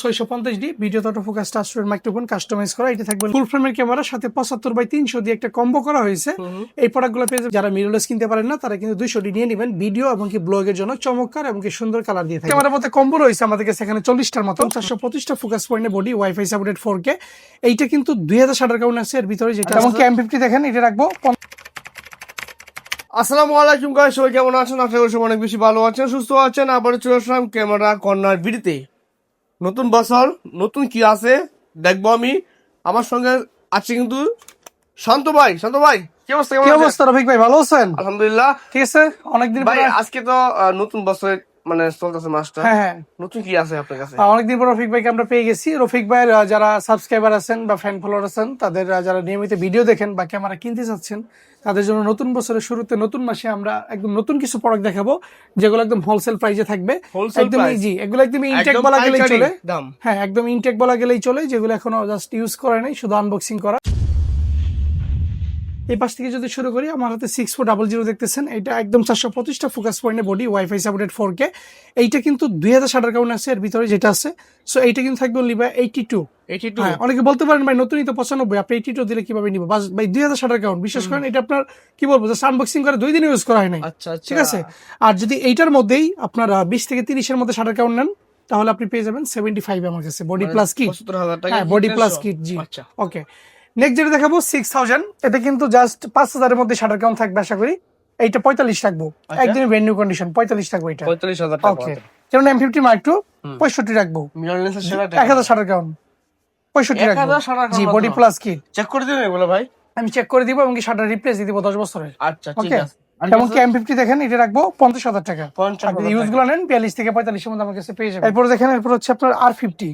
650D video autofocus touchscreen microphone customise করা। এটা থাকবে ফুল ফ্রেমের ক্যামেরা সাথে 75x300 দিয়ে একটা কম্বো করা হয়েছে। এই প্রোডাক্টগুলো পেয়ে যারা মিররলেস কিনতে পারেন না তারা কিন্তু 200D নিয়ে নেবেন ভিডিও এবং কি ব্লগের জন্য চমৎকার এবং কি সুন্দর কালার দিয়ে থাকে। ক্যামেরার মধ্যে কম্বো রয়েছে আমাদের কাছে এখানে 40টার মতো 425টা ফোকাস পয়েন্টে বডি ওয়াইফাই সাপোর্টেড 4K। এইটা কিন্তু 2060 টাকা আছে এর ভিতরে, যেটা এবং কি M50 দেখেন এটা রাখবো। আসসালামু আলাইকুম গাইস, সবাই কেমন আছেন? আশা করি সবাই অনেক বেশি ভালো আছেন, সুস্থ আছেন। আবার চলে আসলাম ক্যামেরা কর্নার ভিডিওতে। নতুন বছর নতুন কি আছে দেখবো আমি। আমার সঙ্গে আছে কিন্তু শান্ত ভাই। শান্ত ভাই কি অবস্থা? কি অবস্থা রফিক ভাই, ভালো আছেন? আলহামদুলিল্লাহ ঠিক আছে। অনেকদিন ভাই, পরে আজকে তো নতুন বছর মানে চলতেছে মাসটা। হ্যাঁ, নতুন কি আছে আপনার কাছে? অনেকদিন পর রফিক ভাইকে আমরা পেয়ে গেছি। রফিক ভাইয়ের যারা সাবস্ক্রাইবার আছেন বা ফ্যান ফলোয়ার আছেন, তাদের যারা নিয়মিত ভিডিও দেখেন বা ক্যামেরা কিনতে চাচ্ছেন, তাদের জন্য নতুন বছরের শুরুতে নতুন মাসে আমরা একদম নতুন কিছু প্রোডাক্ট দেখাবো, যেগুলো একদম হোলসেল প্রাইসে থাকবে। একদম ইজি, এগুলো একদম ইনটেক বলা গেলেই চলে। হ্যাঁ, একদম ইনটেক বলা গেলেই চলে, যেগুলো এখনো জাস্ট ইউজ করে নাই, শুধু আনবক্সিং করা। এই পাশ থেকে যদি শুরু করি, আমার হাতে 6400 দেখতেছেন। এটা একদম 425টা ফোকাস পয়েন্টে বডি ওয়াইফাই সাপোর্টেড 4K। এইটা কিন্তু 2060 টাকা আছে এর ভিতরে, যেটা আছে। সো এইটা কিন্তু থাকবে অনলি বাই 82। হ্যাঁ, অনেকে বলতে পারেন ভাই নতুনই তো 95, আপনি 82 দিলে কিভাবে নিব? বাস ভাই 2060 টাকা। বিশেষ করেন এটা আপনার কি বলবো, জাস্ট আনবক্সিং করে 2 দিন ইউজ করা হয় নাই। আচ্ছা, ঠিক আছে। আর যদি এইটার মধ্যেই আপনার 20 থেকে 30-এর মধ্যে 60 টাকা নেন, তাহলে আপনি পেয়ে যাবেন 75 আমার কাছে বডি প্লাস কিট। 75,000 টাকা। হ্যাঁ, বডি প্লাস কিট। জি, আচ্ছা, ওকে। নেক্সট যেটা দেখাবো 6000। এটা কিন্তু জাস্ট 5000 এর মধ্যে 60 কাউন্ট থাকবে আশা করি। এইটা 45 রাখবো, একদমই ব্র্যান্ড নিউ কন্ডিশন। 45 থাকবে এটা, 45,000 টাকা। ওকে। যেমন M50 Mark II 65 রাখবো, মিররলেসের সেরা 1060 কাউন্ট 65 রাখবো। 1060 জি, বডি প্লাস কিট। চেক করে দিবেন এগুলো ভাই? আমি চেক করে দিব এবং কি শাটার রিপ্লেস দিয়ে দিব 10 বছরের। আচ্ছা, ঠিক ওকে। আছে। যেমন কি M50 দেখেন, এটা রাখবো 50,000 টাকা। 50,000 আপনি ইউজ গুলো নেন 42 থেকে 45 এর মধ্যে আমার কাছে পেয়ে যাবেন। এরপর দেখেন, এরপর হচ্ছে আপনার R50।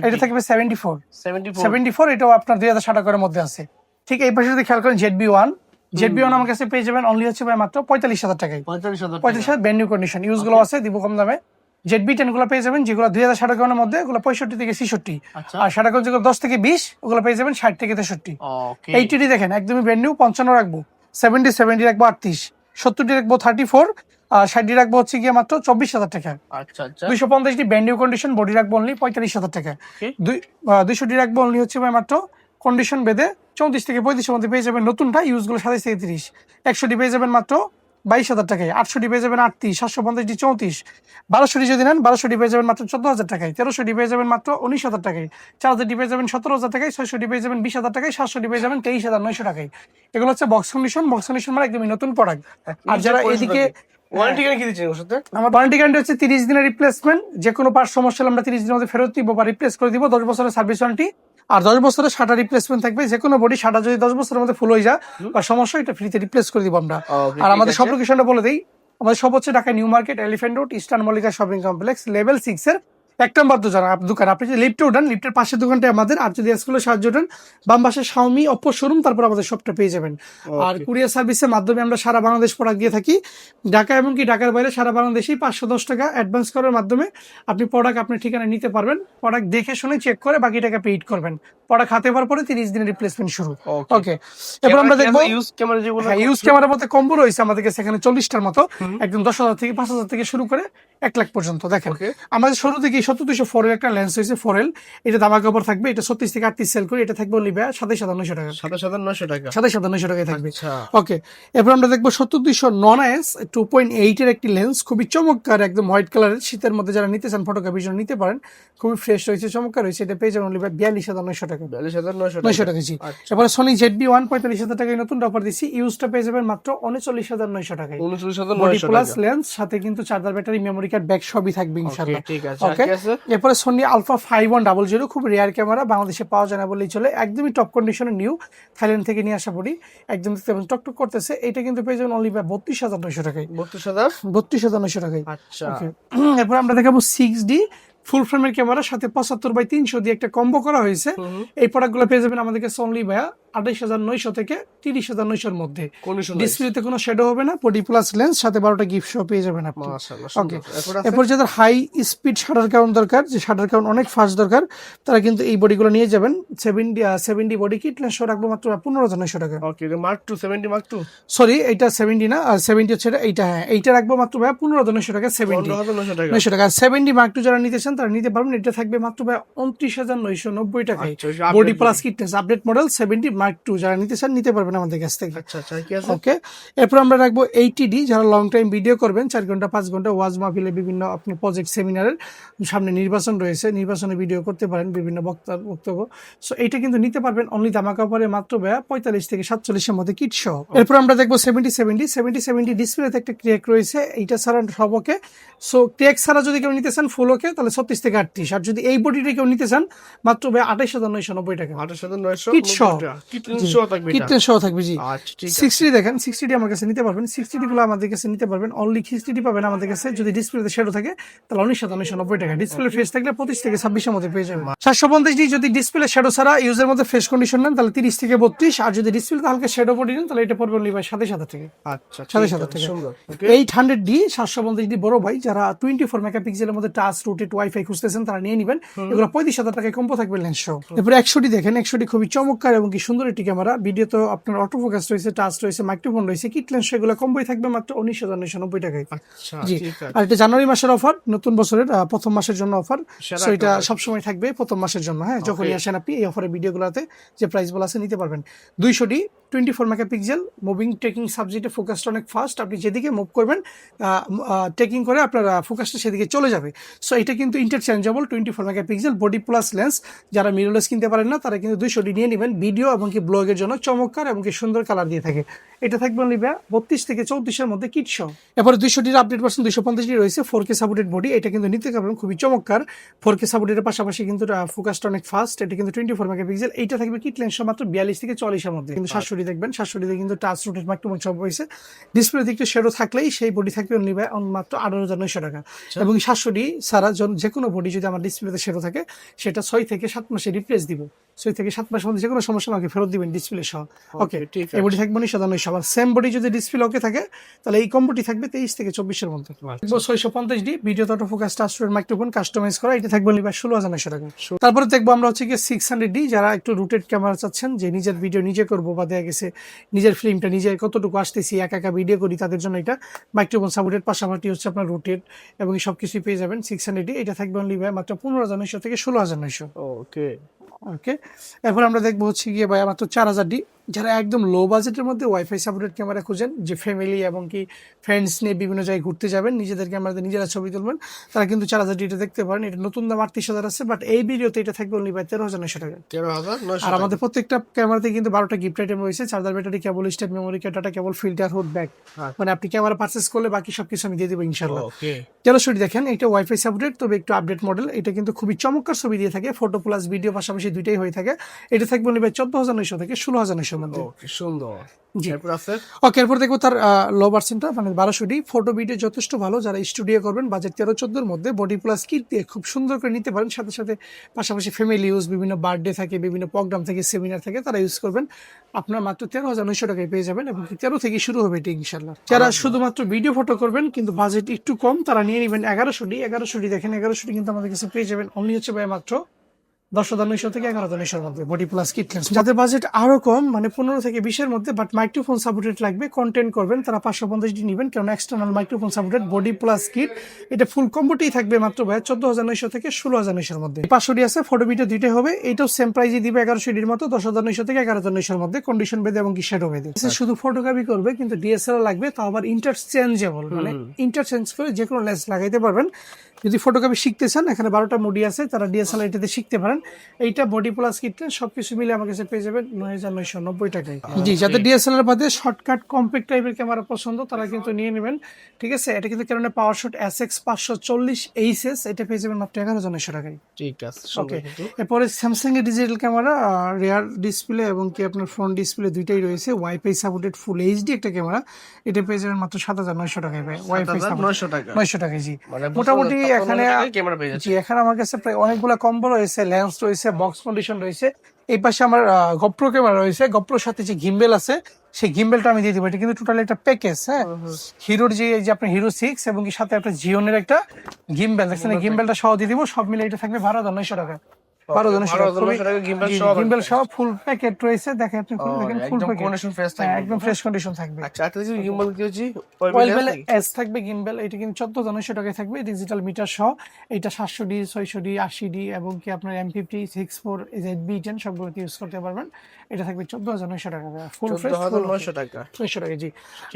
এটা থাকবে 74। এটাও আপনার 2060 টাকার মধ্যে আছে। ঠিক এই পাশে যদি খেয়াল করেন ZB1 আমার কাছে পেয়ে যাবেন অনলি হচ্ছে ভাই মাত্র 45,000 টাকায়। 45,000 ব্র্যান্ড নিউ কন্ডিশন, ইউজ গুলো আছে, দিব কম দামে। ZB10 গুলো পেয়ে যাবেন, যেগুলো 2060 টাকার মধ্যে, ওগুলো 65 থেকে 66। আর 60 টাকা যেগুলো 10 থেকে 20, ওগুলো পেয়ে যাবেন 60 থেকে 63। 80 দেখেন একদমই ব্র্যান্ড নিউ, 55 রাখবো। 70 রাখবো 38। 70 রাখবো 34। আর 60 রাখবো হচ্ছে গিয়ে মাত্র 24,000 টাকা। আচ্ছা, 250 ব্র্যান্ড নিউ কন্ডিশন, বডি রাখবো অনলি 45,000 টাকা। 200 রাখবো অনলি হচ্ছে ভাই মাত্র কন্ডিশন বেঁধে 34 থেকে 35 এর মধ্যে পেয়ে যাবেন নতুনটা, ইউজ গুলো 27 থেকে 30। 100 পেয়ে যাবেন মাত্র 22,000 টাকায়। 800 পেয়ে যাবেন 38। 750 34। 1200 যদি নেন 1200 পেয়ে যাবেন মাত্র 14,000 টাকায়। 1300 পেয়ে যাবেন মাত্র 19,000 টাকায়। 4000 পেয়ে যাবেন 17,000 টাকায়। 600 পেয়ে যাবেন 20,000 টাকায়। 700 পেয়ে যাবেন 23,900 টাকায়। এগুলো হচ্ছে বক্স কন্ডিশন মানে একদমই নতুন প্রোডাক্ট। আর যারা এদিকে ওয়ারেন্টি গ্যারান্টি কি দিচ্ছেন ওর সাথে? আমার ওয়ারেন্টি গ্যারান্টি হচ্ছে 30 দিনের রিপ্লেসমেন্ট। যে কোনো পার্ট সমস্যা হলে আমরা 30 দিনের মধ্যে ফেরত দিব বা রিপ্লেস করে দিব। 10 বছরের সার্ভিস ওয়ারেন্টি আর 10 বছরের শাটা রিপ্লেসমেন্ট থাকবে। যে কোনো বডি শাটা যদি 10 বছরের মধ্যে ফুল হয়ে যায় বা সমস্যা, এটা ফ্রিতে রিপ্লেস করে দিব আমরা। আর আমাদের সব লোকেশনটা বলে দিই, আমাদের সব হচ্ছে Dhaka new market, elephant road, eastern Mallika shopping complex, level 6 এর 1 নম্বর দোকান। আপনি যদি লিফটে উঠান, লিফটের পাশের দোকানটা আমাদের। আর যদি স্কুলের সাহায্য উঠান, বাম পাশে শাওমি অপ্পো শোরুম, তারপর আমাদের সবটা পেয়ে যাবেন। আর কুরিয়ার সার্ভিসের মাধ্যমে আমরা সারা বাংলাদেশ প্রোডাক্ট দিয়ে থাকি। ঢাকা এমনকি ঢাকার বাইরে সারা বাংলাদেশেই 510 টাকা অ্যাডভান্স করার মাধ্যমে আপনি প্রোডাক্ট আপনার ঠিকানায় নিতে পারবেন। প্রোডাক্ট দেখে শুনে চেক করে বাকি টাকা পেইড করবেন। প্রোডাক্ট হাতে পাওয়ার পরে 30 দিনের রিপ্লেসমেন্ট শুরু। ওকে। এবার আমরা দেখবো ইউজ ক্যামেরা যেগুলো। ইউজ ক্যামেরার মধ্যে কম্বো রয়েছে আমাদের কাছে এখানে 40টার মতো, একদম 10,000 থেকে 5,000 থেকে শুরু করে 1 লাখ পর্যন্ত। দেখেন আমাদের শুরু থেকে 70-200 এর একটা লেন্স হয়েছে 4L। এটা দামা কাপড় থাকবে। এটা 36 থেকে 38 সেল করি। এটা থাকবে অনলি 27,900 টাকা। 27,900 টাকা। 27,900 টাকায় থাকবে। ওকে। এরপর আমরা দেখবো 70-200 নন এস 2.8 এর একটি লেন্স, খুবই চমৎকার, একদম হোয়াইট কালারের। শীতের মধ্যে যারা নিতে চান ফটোগ্রাফির জন্য নিতে পারেন, খুবই ফ্রেশ রয়েছে, চমৎকার রয়েছে। এটা পেয়ে যাবেন অনলি 42,900 টাকা। 42,900 টাকা। জি। এরপরে সোনি ZB1 45,000 টাকায় নতুন অফার দিচ্ছি। ইউজটা পেয়ে যাবেন মাত্র 39,900 টাকায়। 39,900 প্লাস লেন্স, সাথে কিন্তু charger, battery, memory card, bag সবই থাকবে ইনশাআল্লাহ। ঠিক আছে। ওকে। এরপরে সোনি আলফা 5100, খুব রেয়ার ক্যামেরা, বাংলাদেশে পাওয়া যায় না বললেই চলে। একদমই টপ কন্ডিশনে নিউ, থাইল্যান্ড থেকে নিয়ে আসা পড়ি, একদম টকটক করতেছে। এটা কিন্তু পেয়ে যাবেন অনলি 32,900 টাকায়। 32,900 টাকায়। আচ্ছা। এরপর আমরা দেখাবো 6D ফুল ফ্রেমের ক্যামেরা সাথে 75x300 দিয়ে একটা কম্বো করা হয়েছে। এই প্রোডাক্টগুলো পেয়ে যাবেন আমাদের কাছে অনলি 28,900 থেকে 30,900 মধ্যে। কন্ডিশন ডিসপ্লেতে কোনো শ্যাডো হবে না, বডি প্লাস লেন্স, সাথে 12টা গিফট সহ পেয়ে যাবেন আপনি। মাশাআল্লাহ ওকে, সুন্দর। এরপর আছে এরপর যাদের হাই স্পিড শাটার কাউন্ট দরকার, যে শাটার কাউন্ট অনেক ফাস্ট দরকার, তারা কিন্তু এই বডিগুলো নিয়ে যাবেন। 70 বডি কিট লেন্স সহ রাখবো মাত্র 15,900 টাকা। ওকে, মার্ক 2 70 মার্ক 2 সরি, এটা 70 না, আর 70 হচ্ছে এইটা। হ্যাঁ, এইটা রাখবো মাত্র 15,900 টাকা। 15,900 টাকা। 900 টাকা। 70 মার্ক 2 যারা নিতে চান তারা নিতে পারবেন। এটা থাকবে মাত্র 29,990 টাকায়। আচ্ছা, এটা body update plus kit lens update model 70 mark 2 যারা নিতে চান নিতে পারবেন আমাদের কাছ থেকে। আচ্ছা আচ্ছা, কি আছে? ওকে, এরপর আমরা রাখবো 80D যারা লং টাইম ভিডিও করবেন, 4 ঘন্টা 5 ঘন্টা ওয়াজ মাহফিলে, বিভিন্ন আপনি প্রজেক্ট সেমিনারের সামনে নির্বাচন রয়েছে, নির্বাচনে ভিডিও করতে পারেন, বিভিন্ন বক্তার বক্তব্য। সো এইটা কিন্তু নিতে পারবেন অনলি ধামাকা পরে মাত্র 45 থেকে 47 এর মধ্যে কিট সহ। এরপর আমরা দেখবো 70 ডিসপ্লেতে একটা ক্র্যাক রয়েছে, এইটা ছাড়া সব ওকে। সো ক্র্যাক ছাড়া যদি কেউ নিতে চান ফুল ওকে, তাহলে 36 থেকে 38। আর যদি এই বডিটা কেউ নিতে চান মাত্র 28,990 টাকা। 28,990 কিট সহ। কিট সহ থাকবে কিট এটা। লেন্স সহ থাকবে, জি। আচ্ছা, ঠিক আছে। 60 দেখেন, 60 আমার কাছে নিতে পারবেন। 60 গুলো আমাদের কাছে নিতে পারবেন, অনলি 60 পাবেন আমাদের কাছে। যদি ডিসপ্লেতে শ্যাডো থাকে তাহলে 19,990 টাকা। ডিসপ্লে ফ্রেশ থাকলে 25 থেকে 26 এর মধ্যে পেয়ে যাবেন। 750D যদি ডিসপ্লে শ্যাডো ছাড়া ইউজের মধ্যে ফ্রেশ কন্ডিশন নেন তাহলে 30 থেকে 32। আর যদি ডিসপ্লেতে হালকা শ্যাডো বডি নেন তাহলে এটা পড়বে অনলি ভাই 7,500 থেকে। আচ্ছা, ঠিক 7,500 আছে, টাকা। সুন্দর। ওকে, 800D 750D বড় ভাই, যারা 24 মেগাপিক্সেলের মধ্যে টাচ রোটেট ওয়াইফাই খুঁজতেছেন তারা নিয়ে নেবেন। এগুলো 35,000 টাকায় কম্বো থাকবে লেন্স সহ। এরপর 100D দেখেন, 100D খুবই চমৎকার এবং কি সুন্দর একটি ক্যামেরা। ভিডিও তো আপনার অটো ফোকাস রয়েছে, টাচ রয়েছে, মাইক্রোফোন রয়েছে, কিট লেন্স, এগুলো কম্বোই থাকবে মাত্র 19,990 টাকায়। আচ্ছা, জি। ঠিক আছে। আর এটা জানুয়ারি মাসের অফার, নতুন বছরের প্রথম মাসের জন্য অফার। সেরা সো এটা একটা সবসময় থাকবে প্রথম মাসের জন্য। হ্যাঁ, যখনই Okay. আসেন আপনি এই অফারের ভিডিওগুলোতে যে প্রাইস বলা আছে নিতে পারবেন। 200D 24 মেগাপিক্সেল মুভিং টেকিং সাবজেক্টে ফোকাসটা অনেক ফাস্ট। আপনি যেদিকে মুভ করবেন টেকিং করে আপনার ফোকাসটা সেদিকে চলে যাবে। সো এটা কিন্তু interchangeable 24 megapixel body plus lens. যারা মিররলেস কিনতে পারেন না তারা কিন্তু 200D নিয়ে নেবেন। ভিডিও এবং কি ব্লগের জন্য চমৎকার এবং কি সুন্দর কালার দিয়ে থাকে। এটা থাকবে অনলি 32 থেকে 34 এর মধ্যে কিট সহ। এরপরে 200D আপডেট ভার্সন 250D রয়েছে, 4K সাপোর্টেড বডি। এটা কিন্তু নিতে পারবেন, খুবই চমৎকার। 4K সাপোর্টের পাশাপাশি কিন্তু ফোকাসটা অনেক ফাস্ট। এটা কিন্তু 24 মেগাপিক্সেল। এইটা থাকবে কিট লেন্স মাত্র 42 থেকে 40 এর মধ্যে। কিন্তু 700D দেখবেন, 700D কিন্তু টাচ রোটেট মাইক্রোফোন সব রয়েছে। ডিসপ্লে দিকটা শ্যাডো থাকলেই সেই বডি থাকবে অনলি মাত্র 18,900 টাকা। এবং 700D সারা যে কোনো বডি যদি আমার ডিসপ্লেতে শ্যাডো থাকে সেটা 6 থেকে 7 মাসে রিপ্লেস দিব। 6 থেকে 7 মাসের মধ্যে যে কোনো সমস্যা আমাকে ফেরত দিবেন ডিসপ্লে সহ। ওকে, ঠিক এই বডি থাকবে 19,900। আবার সেম বডি যদি ডিসপ্লে ওকে থাকে তাহলে এই কম্বোটি থাকবে 23 থেকে 24 এর মধ্যে। 650D video auto focus touch microphone customise করা, এটা থাকবে অনলি 16,900 টাকা। তারপরে দেখবো আমরা হচ্ছে কি 600D, যারা একটু রুটেড ক্যামেরা চাচ্ছেন, যে নিজের ভিডিও নিজে করবো বা দেখা গেছে নিজের ফিল্মটা নিজে কতটুকু আসতেছি একা একা ভিডিও করি, তাদের জন্য এটা মাইক্রোফোন সাপোর্টেড, পাশাপাশি হচ্ছে আপনার রুটেড এবং সবকিছুই পেয়ে যাবেন 600D। এটা থাকবে অনলি মাত্র 15,900 থেকে 16,900। ওকে, ওকে, এরপর আমরা দেখবো হচ্ছে গিয়ে ভাই মাত্র 4,000D, যারা একদম লো বাজেটের মধ্যে ওয়াইফাই সাপোর্টেড ক্যামেরা খুঁজেন, যে ফ্যামিলি এবং কি ফ্রেন্ডস নিয়ে বিভিন্ন জায়গায় ঘুরতে যাবেন, নিজেদের ক্যামেরাতে নিজেরা ছবি তুলবেন, তারা কিন্তু 4,000D এটা দেখতে পারেন। এটা নতুন দাম 38,000 আছে, বাট এই ভিডিওতে এটা থাকবে অনলি 13,900 টাকা। 13,900 আর আমাদের প্রত্যেকটা ক্যামেরাতে কিন্তু 12টা গিফট আইটেম রয়েছে, charger, battery, cable, strap, memory card, data cable, filter, hood, bag. মানে আপনি ক্যামেরা পারচেস করলে বাকি সবকিছু আমি দিয়ে দেবো ইনশাল্লাহ। ওকে, 1300D দেখেন, এটা ওয়াইফাই সাপোর্টেড, তবে একটু আপডেট মডেল। এটা কিন্তু খুবই চমৎকার ছবি দিয়ে থাকে, ফটো প্লাস ভিডিও পাশাপাশি দুইটাই হয়ে থাকে। এটা থাকবে অনলি 14,900 থেকে 16,900 মধ্যে। ওকে, সুন্দর। জি। এরপর আছে ওকে, এরপর দেখবো তার লো ভার্সনটা, মানে 1200D। ফটো ভিডিও যথেষ্ট ভালো, যারা স্টুডিও করবেন বাজেট 13-14 এর মধ্যে বডি প্লাস কিট দিয়ে খুব সুন্দর করে নিতে পারেন। সাথে সাথে পাশাপাশি ফ্যামিলি ইউজ, বিভিন্ন বার্থডে থাকে, বিভিন্ন প্রোগ্রাম থেকে, সেমিনার থেকে, তারা ইউজ করবেন। আপনার মাত্র 13,900 টাকায় পেয়ে যাবেন এবং 13 থেকে শুরু হবে এটা ইনশাল্লাহ। যারা শুধুমাত্র ভিডিও ফটো করবেন কিন্তু বাজেট একটু কম, তারা নিয়ে নেবেন 1100D। 1100D দেখেন, 1100D কিন্তু আমাদের কাছে পেয়ে যাবেন অনলি হচ্ছে ভাই মাত্র 10,900 থেকে 11,900 মধ্যে বডি প্লাস কিট লেন্স। যাদের বাজেট আরো কম, মানে 15 থেকে 20 এর মধ্যে, বাট মাইক্রোফোন সাপোর্টেড লাগবে, কন্টেন্ট করবেন, তারা 550D নেবেন, কারণ external microphone supported body plus kit. এটা ফুল কম্বোতেই থাকবে মাত্র ভাই 14,900 থেকে 16,900 এর মধ্যে। 500D আছে, ফটো ভিডিও দুইটাই হবে। এটাও সেম প্রাইসে দিবে 1100D এর মতো, 10,900 থেকে 11,900 এর মধ্যে, কন্ডিশন বেঁধে এবং কি শ্যাডো বেঁধে। শুধু ফটোগ্রাফি করবে কিন্তু ডিএসএলআর লাগবে, তাও আবার ইন্টারচেঞ্জেবল, মানে ইন্টারচেঞ্জ করে যে কোনো লেন্স লাগাইতে পারবেন। যদি ফটোগ্রাফি শিখতে চান, এখানে 12টা মোডি আছে, তারা ডিএসএলআর এটাতে শিখতে পারেন। এইটা বডি প্লাস কিট সবকিছু মিলে আমার কাছে পেয়ে যাবেন 9,990 টাকায়। জি, যাদের ডিএসএলআর বাদে শর্টকাট কম্প্যাক্ট টাইপের ক্যামেরা পছন্দ তারা কিন্তু নিয়ে নেবেন। ঠিক আছে, এটা কিন্তু কারণে পাওয়ারশট SX 540 HS, এটা পেয়ে যাবেন মাত্র 11,900 টাকায়। ঠিক আছে, ওকে, এরপরে স্যামসাং এর ডিজিটাল ক্যামেরা, রিয়ার ডিসপ্লে এবং কি আপনার ফ্রন্ট ডিসপ্লে দুইটাই রয়েছে, ওয়াইফাই সাপোর্টেড ফুল এইচডি একটা ক্যামেরা, এটা পেয়ে যাবেন মাত্র 7,900 টাকায় ভাই। ওয়াইফাই 7,900 টাকা। 900 টাকায়, জি। মানে মোটামুটি এখানে ক্যামেরা পেয়ে যাচ্ছে। জি, এখানে আমার কাছে প্রায় অনেকগুলা কম্বো রয়েছে, লেন্স রয়েছে, বক্স কন্ডিশন রয়েছে। এই পাশে আমার গপ্রো ক্যামেরা রয়েছে, গপ্রোর সাথে যে গিম্বেল আছে সেই গিম্বেলটা আমি দিয়ে দিব। এটা কিন্তু টোটালি একটা প্যাকেজ, হ্যাঁ। হিরোর যে এই যে আপনার হিরো 6 এবং কি সাথে একটা জিওনের একটা গিম্বেল দেখছেন, এই গিম্বেলটা সহ দিয়ে দিব। সব মিলে এটা থাকবে 12,900 টাকা। 12,900 টাকা গিম্বেল সহ ফুল প্যাকেট রয়েছে। দেখেন আপনি দেখেন ফুল প্যাকেট, একদম ফ্রেশ কন্ডিশন থাকবে। আচ্ছা একটা যে গিম্বল কি হচ্ছে ওয়েল এস থাকবে গিম্বেল, এটা কিন্তু 14,900 টাকায় থাকবে ডিজিটাল মিটার সহ। এটা 700D 600D 80D এবং কি আপনার M50 64 ZB10 সবগুলোতে ইউজ করতে পারবেন। এটা থাকবে 14,900 টাকা ফুল ফ্রেশ 14,900 টাকা। 900 টাকা জি।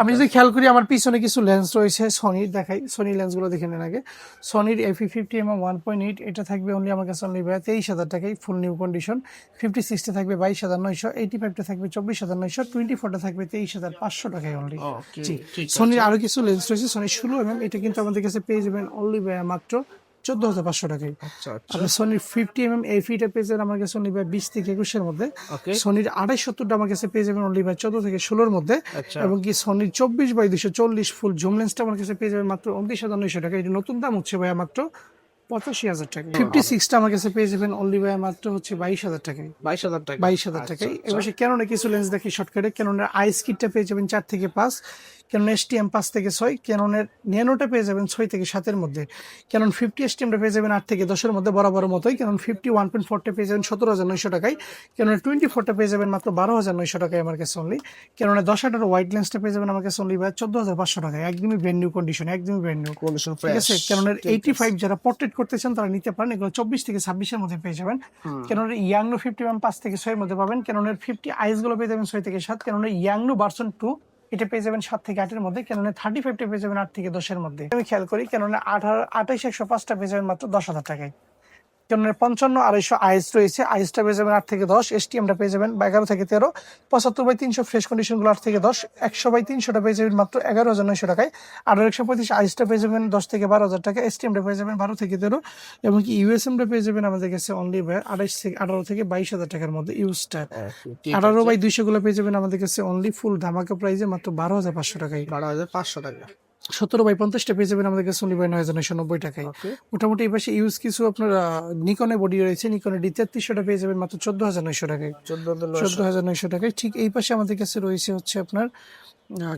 আমি যদি খেয়াল করি আমার পিছনে কিছু লেন্স রয়েছে সনির, দেখাই সনি লেন্সগুলো দেখে নেন আগে। সনির FE50mm 1.8 এটা থাকবে অনলি আমার কাছে অনলি 23,000 টাকায় ফুল নিউ কন্ডিশন। 50-60 থাকবে 22,900, 85 থাকবে 24,900, 24 থাকবে 23,500 টাকায় অনলি। জি সনির আরো কিছু লেন্স রয়েছে সনি 16mm, এটা কিন্তু আমাদের কাছে পেয়ে যাবেন অনলি মাত্র 14,500 টাকায়। আপনি সনির 50mm FE পেয়ে যাবেন আমার কাছে অনলি 20 থেকে 21 এর মধ্যে। সনির 270টা আমার কাছে পেয়ে যাবেন অনলি 14 থেকে 16 এর মধ্যে। এবং কি সনির 24x240 ফুল জুম লেন্সটা আমার কাছে পেয়ে যাবেন মাত্র 29,900 টাকা। এটা নতুন দাম হচ্ছে ভাইয়া মাত্র 85,000 টাকা। 56টা আমার কাছে পেয়ে যাবেন অনলি ভাইয়া মাত্র হচ্ছে 22,000 টাকায়। 22,000 টাকায়। এবার ক্যাননের কিছু লেন্স দেখি শর্টকাটে। ক্যাননের আইস কিটটা পেয়ে যাবেন 4 থেকে 5, ক্যানন STM 5 থেকে 6, ক্যাননের ন্যানোটা পেয়ে যাবেন 6 থেকে 7 এর মধ্যে, ক্যানন 50 STMটা পেয়ে যাবেন 8 থেকে 10 এর মধ্যে বরাবর মতোই। ক্যানন 50 1.4টা পেয়ে যাবেন 17,900 টাকায়। ক্যাননের 24টা পেয়ে যাবেন মাত্র 12,900 টাকায় আমার কাছে অনলি। ক্যাননের 10-8 হোয়াইট লেন্সটা পেয়ে যাবেন আমার কাছে অনলি 14,500 টাকায়, একদমই ব্র্যান্ড নিউ কন্ডিশন, একদমই ব্র্যান্ড নিউ কন্ডিশন, ঠিক আছে। ক্যাননের 85 যারা পোর্ট্রেট করতে চান তারা নিতে পারেন, এগুলো 24 থেকে 26 এর মধ্যে পেয়ে যাবেন। ক্যাননের ইয়াংনো 50mm 5 থেকে 6 এর মধ্যে পাবেন। ক্যাননের 50 আইস গুলো পেয়ে যাবেন 6 থেকে 7। ক্যাননের ইয়াংনো ভার্সন 2 এটা পেয়ে যাবেন 7 থেকে 8 এর মধ্যে। ক্যাননের 35টা পেয়ে যাবেন 8 থেকে 10 এর মধ্যে। আমি খেয়াল করি ক্যাননের 28-105টা পেয়ে যাবেন মাত্র 10,000 টাকায়। ক্যাননের 55-250 আইস রয়েছে, আইসটা পেয়ে যাবেন 8 থেকে 10, STMটা পেয়ে যাবেন 11 থেকে 13, 75x300 ফ্রেশ কন্ডিশন গুলো 8 থেকে 10, 100x300টা পেয়ে যাবেন মাত্র 11,900 টাকায়। 125 আইসটা পেয়ে যাবেন 10 থেকে 12,000 টাকা, STMটা পেয়ে যাবেন 12 থেকে 13 এবং কি USMটা পেয়ে যাবেন আমাদের কাছে অনলি 18 থেকে 22,000 টাকার মধ্যে। ইউজটা 18x200 গুলো পেয়ে যাবেন আমাদের কাছে অনলি ফুল ধামাকা প্রাইসে মাত্র 12,500 টাকায়। 12,500 টাকা। 17x50টা পেয়ে যাবেন আমাদের কাছে অনলি 9,990 টাকায়। মোটামুটি এই পাশে ইউজ কিছু আপনার নিকনের বডি রয়েছে, নিকনের D3300টা পেয়ে যাবেন মাত্র 14,900 টাকায়। 14,900 টাকায়। ঠিক এই পাশে আমাদের কাছে রয়েছে হচ্ছে আপনার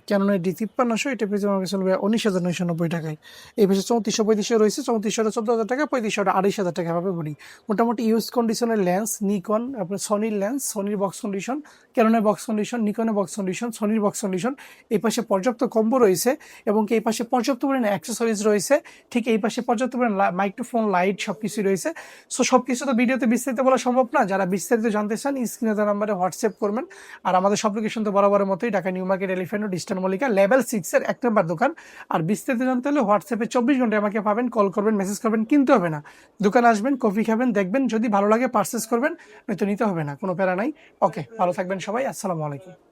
ক্যাননের D5300, এটা পেয়ে যাবেন আমার কাছে 19,990 টাকায়। এই পাশে 3400-3500 রয়েছে, 3400টা 14,000 টাকা, 3500টা 28,000 টাকা পাবে বডি। মোটামুটি ইউজ কন্ডিশনের লেন্স নিকন, আপনার সনির লেন্স, সনির বক্স কন্ডিশন, ক্যাননের বক্স কন্ডিশন, নিকনের বক্স কন্ডিশন, সনির বক্স কন্ডিশন। এই পাশে পর্যাপ্ত কম্বো রয়েছে এবং এই পাশে পর্যাপ্ত পরিমাণে অ্যাক্সেসরিজ রয়েছে। ঠিক এই পাশে পর্যাপ্ত পরিমাণে মাইক্রোফোন, লাইট সবকিছু রয়েছে। সো সবকিছু তো ভিডিওতে বিস্তারিত বলা সম্ভব না। যারা বিস্তারিত জানতে চান স্ক্রিনে দেওয়া নাম্বারে হোয়াটসঅ্যাপ করবেন। আর আমাদের সব লোকেশন তো বরাবরের মতোই Dhaka new market, elephant road, eastern Mallika, level 6 এর 1 নম্বর দোকান। আর বিস্তারিত জানতে হলে হোয়াটসঅ্যাপে 24 ঘন্টায় আমাকে পাবেন, কল করবেন, মেসেজ করবেন, কিনতে হবে না। দোকানে আসবেন, কফি খাবেন, দেখবেন, যদি ভালো লাগে পারচেস করবেন, নয়তো নিতে হবে না, কোনো প্যারা নাই। ওকে, ভালো থাকবেন সবাই, আসসালামু আলাইকুম।